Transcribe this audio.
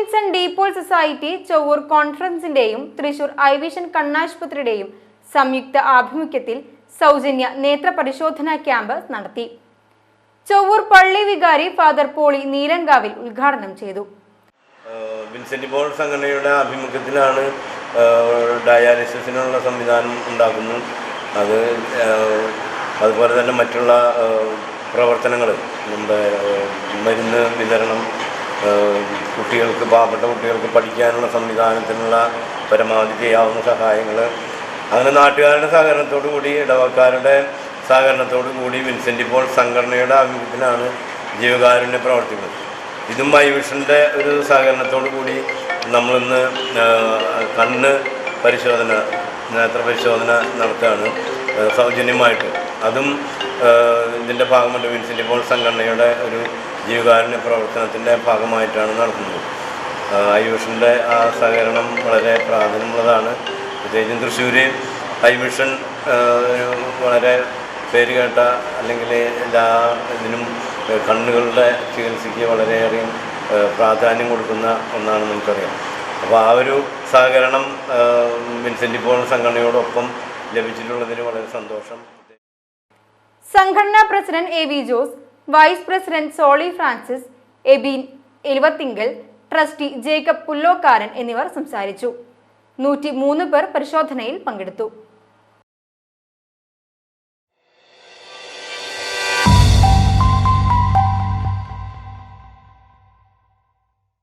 Vincent de Paul Society Chowwur കോൺഫറൻസിന്റെയും Thrissur Eye Vision കണ്ണാശുപത്രിയുടെയും സംയുക്ത ആഭിമുഖ്യത്തിൽ സൗജന്യ നേത്ര പരിശോധനാ ക്യാമ്പ് നടത്തി. ചൊവ്വൂർ പള്ളി വികാരി ഫാദർ പോളി നീലങ്കാവിൽ ഉദ്ഘാടനം ചെയ്തു. വിൻസെന്റ് ഡീപോൾ സംഘടനയുടെ ആഭിമുഖ്യത്തിലാണ് ഡയാലിസിസിനുള്ള സംവിധാനം ഉണ്ടാക്കുന്നത്. അതുപോലെ തന്നെ മറ്റുള്ള പ്രവർത്തനങ്ങൾ, നമ്മുടെ മരുന്ന് വിതരണം, കുട്ടികൾക്ക്, പാവപ്പെട്ട കുട്ടികൾക്ക് പഠിക്കാനുള്ള സംവിധാനത്തിനുള്ള പരമാവധി ചെയ്യാവുന്ന സഹായങ്ങൾ, അങ്ങനെ നാട്ടുകാരുടെ സഹകരണത്തോടു കൂടി, ഇടവക്കാരുടെ സഹകരണത്തോടു കൂടി വിൻസെന്റ് ഡീപോൾ സംഘടനയുടെ ആഭിമുഖ്യത്തിലാണ് ജീവകാരുണ്യ പ്രവർത്തികൾ. ഇതും ഐ വിഷൻ്റെ ഒരു സഹകരണത്തോടു കൂടി നമ്മളിന്ന് കണ്ണ് പരിശോധന, നേത്ര പരിശോധന നടത്തുകയാണ് സൗജന്യമായിട്ട്. അതും ഇതിൻ്റെ ഭാഗമായിട്ട് വിൻസെന്റ് ഡീപോൾ സംഘടനയുടെ ഒരു ജീവകാരുണ്യ പ്രവർത്തനത്തിൻ്റെ ഭാഗമായിട്ടാണ് നടത്തുന്നത്. ഐ വിഷൻ്റെ ആ സഹകരണം വളരെ പ്രാധാന്യമുള്ളതാണ്. പ്രത്യേകിച്ചും തൃശ്ശൂർ ഐ വിഷൻ വളരെ പേര് കേട്ട, അല്ലെങ്കിൽ എല്ലാ ഇതിനും കണ്ണുകളുടെ ചികിത്സയ്ക്ക് വളരെയേറെ പ്രാധാന്യം കൊടുക്കുന്ന ഒന്നാണ് നമുക്കറിയാം. അപ്പോൾ ആ ഒരു സഹകരണം വിൻസെന്റ് ഡീപോൾ സംഘടനയോടൊപ്പം ലഭിച്ചിട്ടുള്ളതിന് വളരെ സന്തോഷം. സംഘടനാ president A V Jose, vice president Soly Francis, Ebin Eluvathingal, trustee Jacob Pullokkaran എന്നിവർ സംസാരിച്ചു. 103 പേർ പരിശോധനയിൽ പങ്കെടുത്തു.